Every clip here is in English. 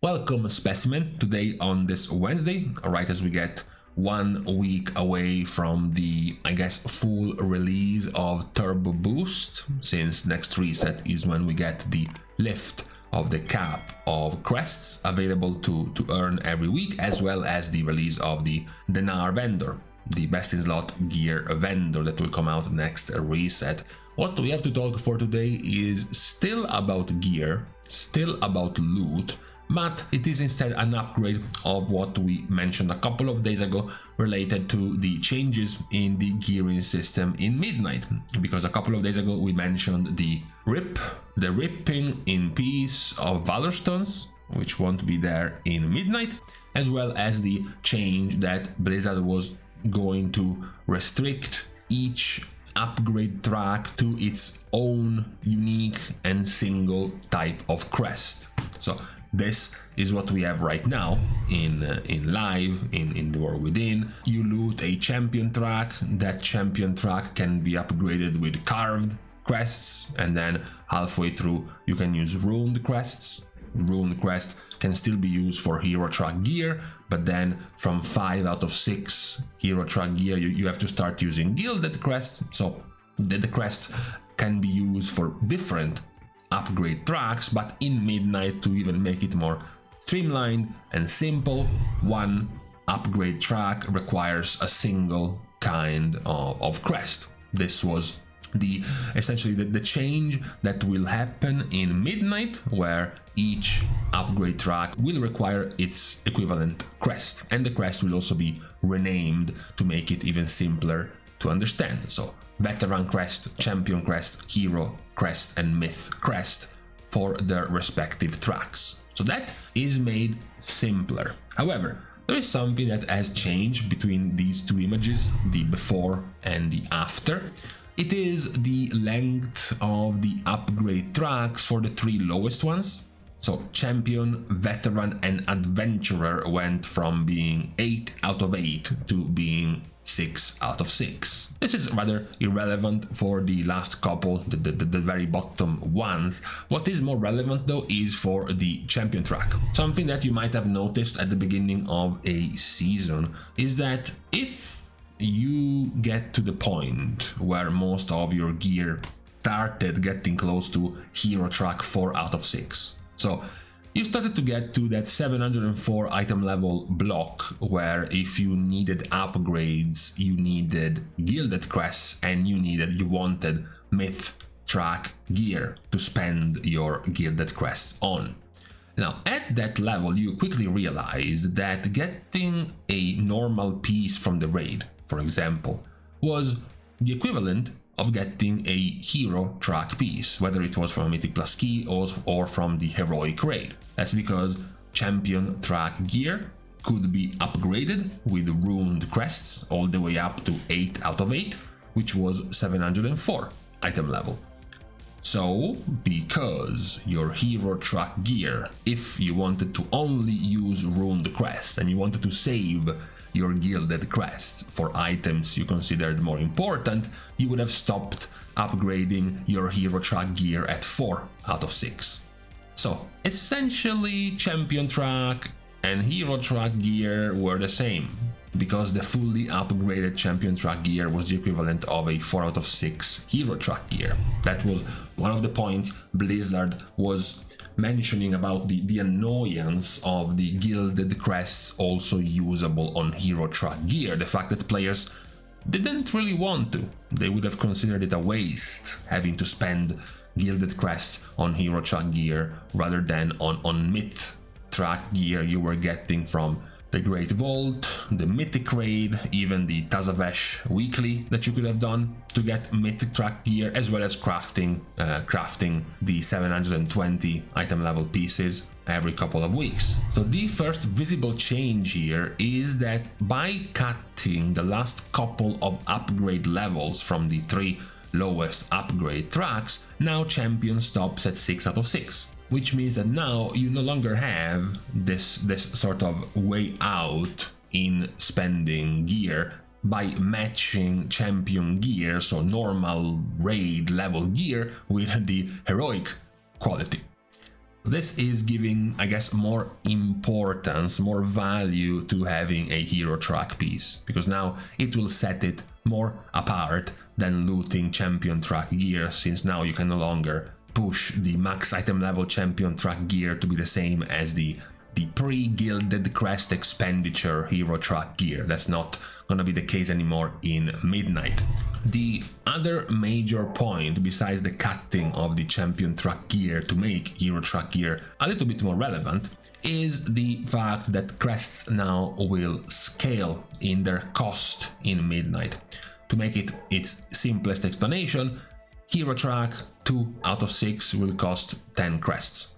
Welcome, Specimen, today on this Wednesday, right as we get 1 week away from the, full release of Turbo Boost, since next reset is when we get the lift of the cap of Crests available to earn every week, as well as the release of the Dinar vendor, the best in slot gear vendor that will come out next reset. What we have to talk for today is still about gear, still about loot, but it is instead an upgrade of what we mentioned a couple of days ago related to the changes in the gearing system in Midnight. Because a couple of days ago we mentioned the ripping in peace of Valor Stones, which won't be there in Midnight, as well as the change that Blizzard was going to restrict each upgrade track to its own unique and single type of crest. So this is what we have right now in live, in the World Within. You loot a champion track. That champion track can be upgraded with carved crests, and then halfway through you can use runed crests. Runed crest can still be used for hero track gear, but then from 5 out of 6 hero track gear you have to start using gilded crests. So the crests can be used for different upgrade tracks, but in Midnight, to even make it more streamlined and simple, one upgrade track requires a single kind of crest. This was essentially the change that will happen in Midnight, where each upgrade track will require its equivalent crest, and the crest will also be renamed to make it even simpler to understand. So Veteran Crest, Champion Crest, Hero Crest, and Myth Crest for their respective tracks. So that is made simpler. However, there is something that has changed between these two images, the before and the after. It is the length of the upgrade tracks for the 3 lowest ones. So Champion, Veteran, and Adventurer went from being 8 out of 8 to being 6 out of 6. This is rather irrelevant for the last couple, the very bottom ones. What is more relevant though is for the champion track. Something that you might have noticed at the beginning of a season is that if you get to the point where most of your gear started getting close to hero track 4 out of 6. So you started to get to that 704 item level block, where if you needed upgrades, you needed gilded crests and you wanted myth track gear to spend your gilded crests on. Now, at that level, you quickly realized that getting a normal piece from the raid, for example, was the equivalent of getting a hero track piece, whether it was from a Mythic Plus key or from the heroic raid. That's because champion track gear could be upgraded with ruined crests all the way up to 8 out of 8, which was 704 item level. So, because your hero track gear, if you wanted to only use ruined crests and you wanted to save your gilded crests for items you considered more important, you would have stopped upgrading your hero track gear at 4 out of 6. So essentially champion track and hero track gear were the same, because the fully upgraded champion track gear was the equivalent of a 4 out of 6 hero track gear. That was one of the points Blizzard was mentioning about the annoyance of the gilded crests also usable on hero track gear. The fact that players didn't really want to. They would have considered it a waste having to spend gilded crests on hero track gear rather than on myth track gear you were getting from the Great Vault, the Mythic Raid, even the Tazavesh weekly that you could have done to get Mythic track gear, as well as crafting the 720 item level pieces every couple of weeks. So the first visible change here is that by cutting the last couple of upgrade levels from the 3 lowest upgrade tracks, now champion stops at 6 out of 6. Which means that now you no longer have this sort of way out in spending gear by matching champion gear, so normal raid level gear, with the heroic quality. This is giving, I guess, more importance, more value to having a hero track piece, because now it will set it more apart than looting champion track gear, since now you can no longer push the max item level champion track gear to be the same as the pre-gilded crest expenditure hero track gear. That's not gonna be the case anymore in Midnight. The other major point, besides the cutting of the champion track gear to make hero track gear a little bit more relevant, is the fact that crests now will scale in their cost in Midnight. To make it its simplest explanation, hero track 2 out of 6 will cost 10 crests.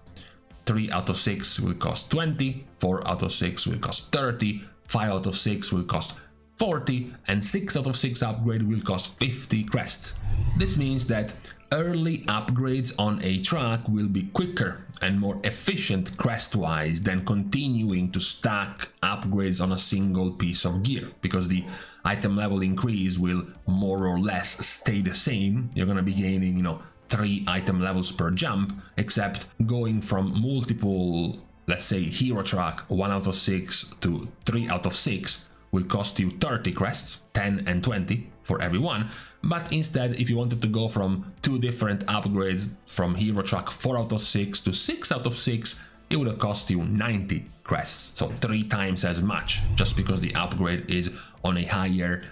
3 out of 6 will cost 20, 4 out of 6 will cost 30, 5 out of 6 will cost 40, and 6 out of 6 upgrade will cost 50 crests. This means that early upgrades on a track will be quicker and more efficient crest-wise than continuing to stack upgrades on a single piece of gear, because the item level increase will more or less stay the same. You're gonna be gaining, 3 item levels per jump, except going from multiple, let's say, hero track 1 out of 6 to 3 out of 6 will cost you 30 crests, 10 and 20 for every one. But instead, if you wanted to go from 2 different upgrades from hero track 4 out of 6 to 6 out of 6, it would have cost you 90 crests, so 3 times as much, just because the upgrade is on a higher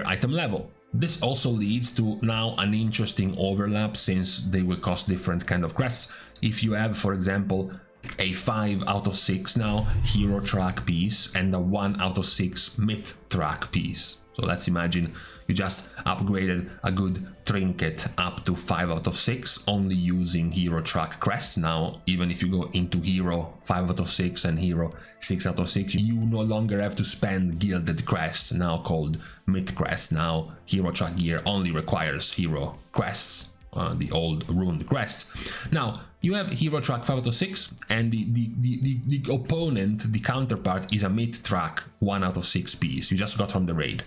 item level. This also leads to now an interesting overlap, since they will cost different kind of crests. If you have, for example, a 5 out of 6 now hero track piece and a 1 out of 6 myth track piece. So let's imagine you just upgraded a good trinket up to 5 out of 6 only using hero track crests. Now, even if you go into hero 5 out of 6 and hero 6 out of 6, you no longer have to spend gilded crests, now called myth crests. Now hero track gear only requires hero crests, the old runed crests. Now you have hero track 5 out of 6, and the opponent, the counterpart, is a myth track 1 out of 6 piece you just got from the raid.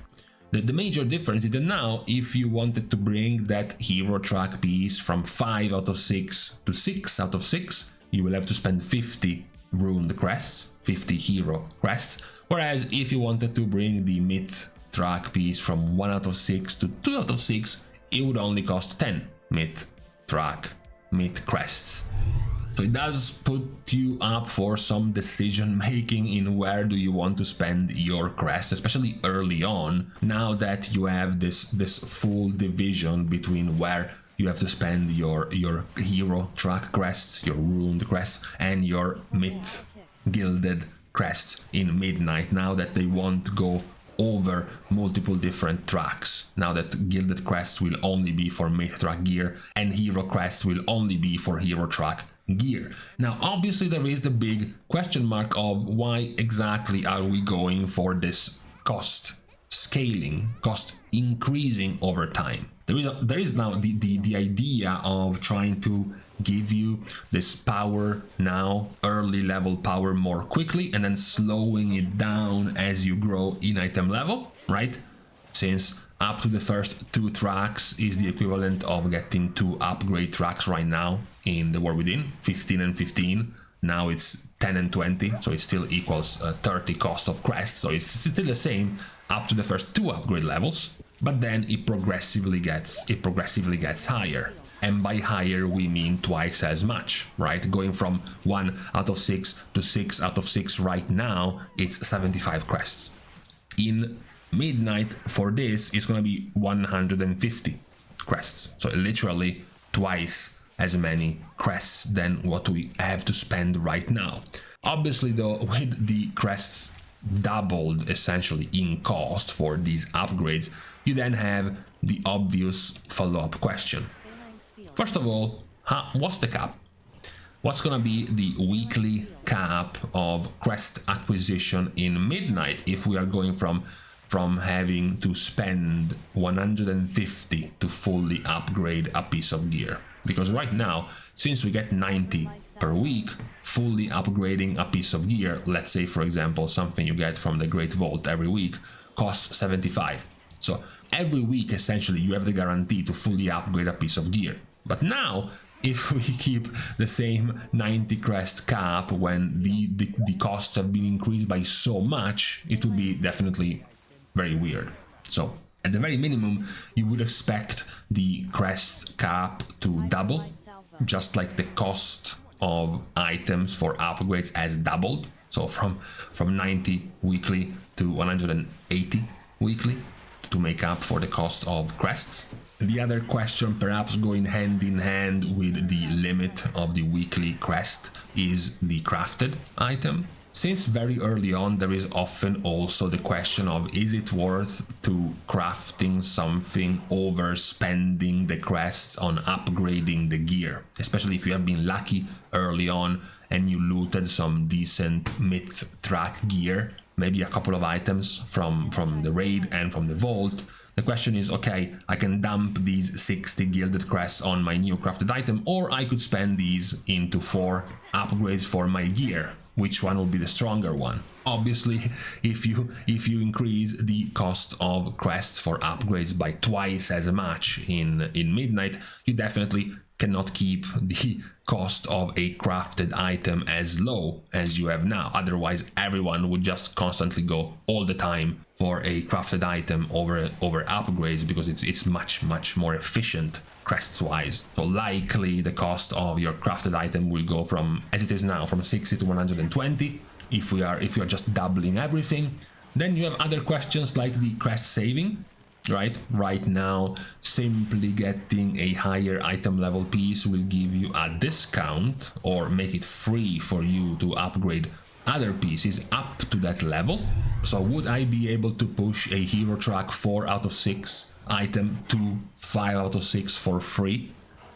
The major difference is that now, if you wanted to bring that hero track piece from 5 out of 6 to 6 out of 6, you will have to spend 50 runed crests, 50 hero crests. Whereas if you wanted to bring the myth track piece from 1 out of 6 to 2 out of 6, it would only cost 10 myth crests. So it does put you up for some decision making in where do you want to spend your crests, especially early on, now that you have this full division between where you have to spend your hero track crests, your ruined crests, and your myth gilded crests in Midnight, now that they won't go over multiple different tracks. Now that gilded crests will only be for myth track gear and hero crests will only be for hero track gear. Now obviously there is the big question mark of why exactly are we going for this cost scaling, cost increasing over time. There is now the idea of trying to give you this power now, early level power, more quickly, and then slowing it down as you grow in item level, right? Since up to the first 2 tracks is the equivalent of getting 2 upgrade tracks right now in the War Within, 15 and 15. Now it's 10 and 20, so it still equals 30 cost of crest, so it's still the same up to the first 2 upgrade levels, but then it progressively gets higher. And by higher we mean twice as much, right? Going from 1 out of 6 to 6 out of 6 right now, it's 75 crests. In Midnight, for this, it's gonna be 150 crests, so literally twice as many crests than what we have to spend right now. Obviously though, with the crests doubled essentially in cost for these upgrades, you then have the obvious follow-up question. First of all, what's the cap? What's gonna be the weekly cap of crest acquisition in Midnight if we are going from having to spend 150 to fully upgrade a piece of gear? Because right now, since we get 90 per week, fully upgrading a piece of gear, let's say for example something you get from the Great Vault every week, costs 75. So every week essentially you have the guarantee to fully upgrade a piece of gear. But now if we keep the same 90 crest cap when the costs have been increased by so much, it would be definitely very weird. So at the very minimum, you would expect the crest cap to double, just like the cost of items for upgrades has doubled. So from 90 weekly to 180 weekly to make up for the cost of crests. The other question, perhaps going hand in hand with the limit of the weekly crest, is the crafted item. Since very early on, there is often also the question of, is it worth to crafting something over spending the crests on upgrading the gear? Especially if you have been lucky early on and you looted some decent myth track gear, maybe a couple of items from the raid and from the vault. The question is, okay, I can dump these 60 gilded crests on my new crafted item, or I could spend these into 4 upgrades for my gear. Which one will be the stronger one? Obviously, if you increase the cost of crests for upgrades by twice as much in Midnight, you definitely cannot keep the cost of a crafted item as low as you have now. Otherwise, everyone would just constantly go all the time for a crafted item over upgrades, because it's much more efficient crests wise. So likely the cost of your crafted item will go from, as it is now, from 60 to 120 if you are just doubling everything. Then you have other questions like the crest saving. Right now, simply getting a higher item level piece will give you a discount or make it free for you to upgrade other pieces up to that level. So would I be able to push a hero track 4 out of 6 item to 5 out of 6 for free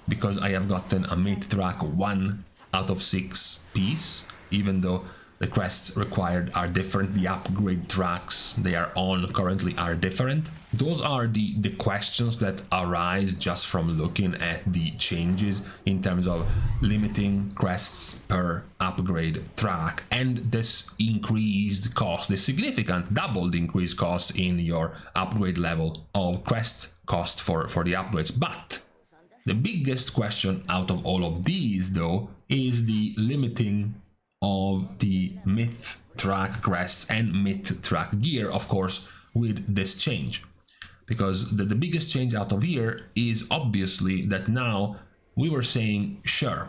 because I have gotten a myth track 1 out of 6 piece, even though the crests required are different, the upgrade tracks they are on currently are different? Those are the questions that arise just from looking at the changes in terms of limiting crests per upgrade track, and this increased cost, the significant doubled increased cost in your upgrade level of crest cost for the upgrades. But the biggest question out of all of these, though, is the limiting of the myth track crests and myth track gear, of course, with this change. Because the biggest change out of here is obviously that now we were saying, sure,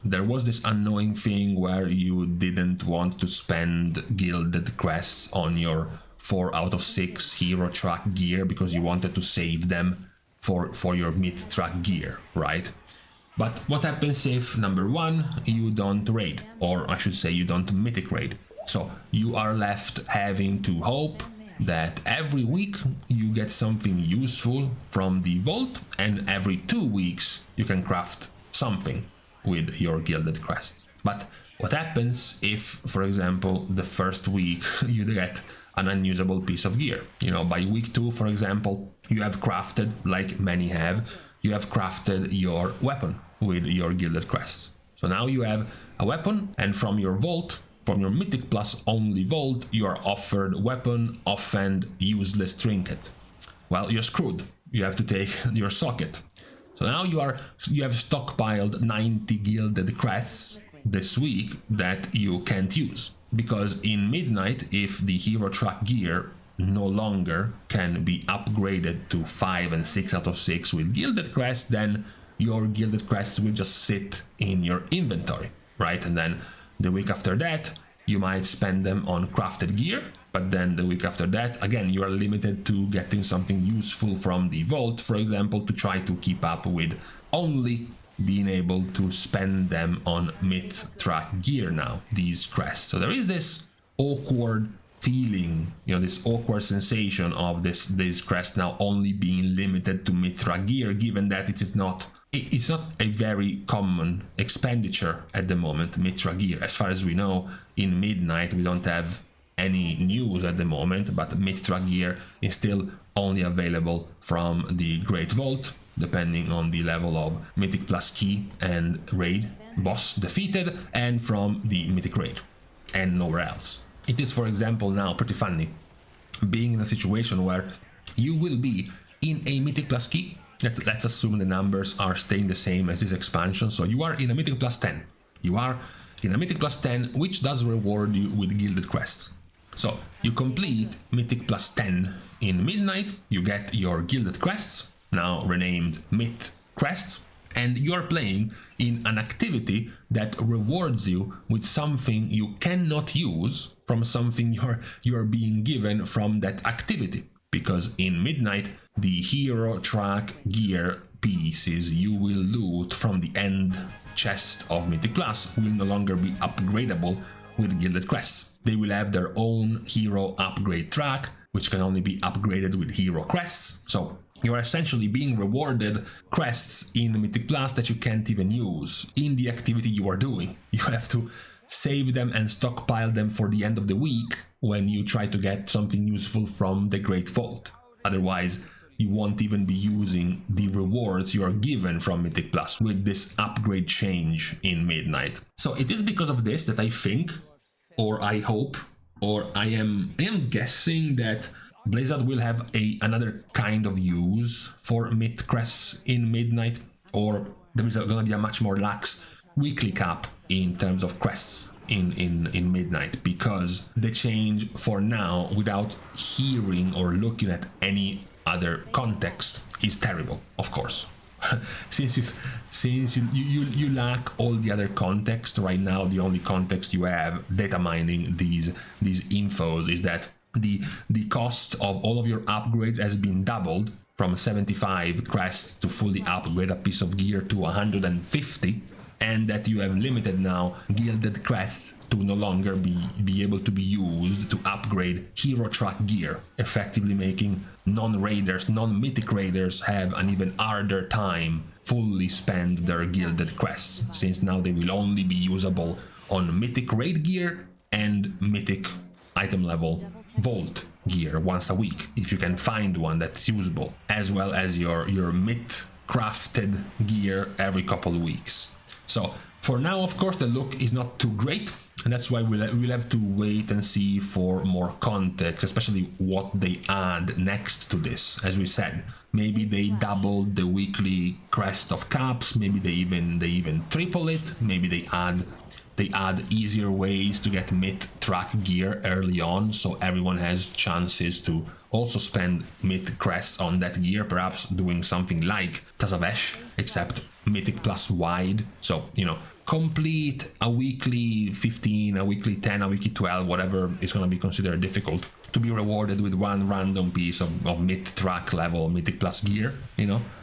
there was this annoying thing where you didn't want to spend gilded crests on your 4 out of 6 hero track gear because you wanted to save them for your myth track gear, right? But what happens if, number 1, you don't raid, or I should say you don't mythic raid? So you are left having to hope that every week you get something useful from the vault, and every 2 weeks you can craft something with your gilded crests. But what happens if, for example, the first week you get an unusable piece of gear? You know, by week 2, for example, you have crafted, like many have, you have crafted your weapon with your gilded crests. So now you have a weapon, and from your vault, from your mythic plus only vault, you are offered weapon, offhand, useless trinket. Well, you're screwed. You have to take your socket. So now you have stockpiled 90 gilded crests this week that you can't use, because in Midnight, if the hero track gear no longer can be upgraded to 5 and 6 out of 6 with gilded crests, then your gilded crests will just sit in your inventory, right? And then the week after that, you might spend them on crafted gear, but then the week after that, again, you are limited to getting something useful from the vault, for example, to try to keep up with only being able to spend them on myth track gear now, these crests. So there is this awkward feeling, you know, this awkward sensation of this crest now only being limited to myth track gear, given that it's not a very common expenditure at the moment, myth track gear. As far as we know, in Midnight we don't have any news at the moment, but myth track gear is still only available from the Great Vault, depending on the level of mythic plus key and raid boss defeated, and from the mythic raid, and nowhere else. It is, for example, now pretty funny being in a situation where you will be in a mythic plus key let's assume the numbers are staying the same as this expansion. So you are in a Mythic plus 10. You are in a Mythic plus 10, which does reward you with Gilded Crests. So you complete Mythic plus 10 in Midnight, you get your Gilded Crests, now renamed Myth Crests, and you are playing in an activity that rewards you with something you cannot use from something you're being given from that activity. Because in Midnight, the hero track gear pieces you will loot from the end chest of Mythic Plus will no longer be upgradable with Gilded Crests. They will have their own hero upgrade track, which can only be upgraded with hero crests. So you are essentially being rewarded crests in Mythic Plus that you can't even use in the activity you are doing. You have to save them and stockpile them for the end of the week when you try to get something useful from the Great Vault. Otherwise, you won't even be using the rewards you are given from Mythic Plus with this upgrade change in Midnight. So it is because of this that I think, or I hope, or I am guessing that Blizzard will have another kind of use for Myth Crests in Midnight, or there is going to be a much more lax weekly cap in terms of crests in Midnight, because the change for now, without hearing or looking at any other context, is terrible, of course. since you lack all the other context right now, the only context you have data mining these infos is that the cost of all of your upgrades has been doubled from 75 crests to fully upgrade a piece of gear to 150, and that you have limited now Gilded Crests to no longer be able to be used to upgrade hero track gear, effectively making non-raiders, non-mythic raiders have an even harder time fully spend their Gilded Crests, since now they will only be usable on mythic raid gear and mythic item level vault gear once a week, if you can find one that's usable, as well as your myth crafted gear every couple of weeks. So for now, of course, the look is not too great, and that's why we'll have to wait and see for more context, especially what they add next to this. As we said, maybe they double the weekly crest of caps, maybe they even triple it, maybe they add easier ways to get myth track gear early on, so everyone has chances to also spend myth crests on that gear, perhaps doing something like Tazavesh, except mythic plus wide. So, complete a weekly 15, a weekly 10, a weekly 12, whatever is going to be considered difficult, to be rewarded with one random piece of myth track level mythic plus gear,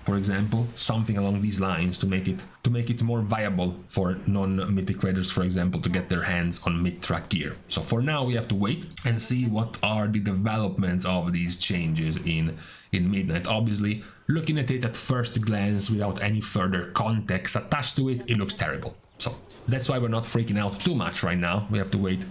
for example, something along these lines to make it more viable for non-mythic raiders, for example, to get their hands on myth track gear. So for now, we have to wait and see what are the developments of these changes in Midnight. Obviously, looking at it at first glance without any further context attached to it, it looks terrible. So that's why we're not freaking out too much right now. We have to wait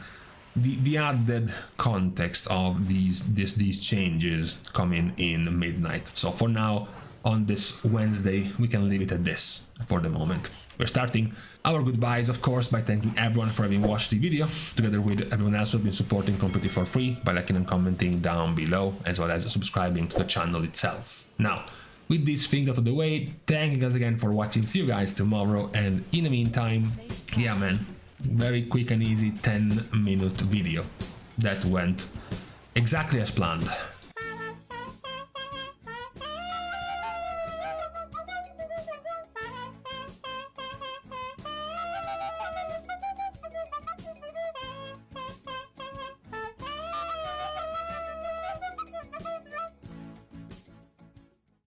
the added context of these changes coming in Midnight. So for now, on this Wednesday, we can leave it at this for the moment. We're starting our goodbyes, of course, by thanking everyone for having watched the video, together with everyone else who's been supporting completely for free by liking and commenting down below, as well as subscribing to the channel itself. Now, with these things out of the way, thank you guys again for watching. See you guys tomorrow, and in the meantime, yeah man, very quick and easy 10-minute video that went exactly as planned.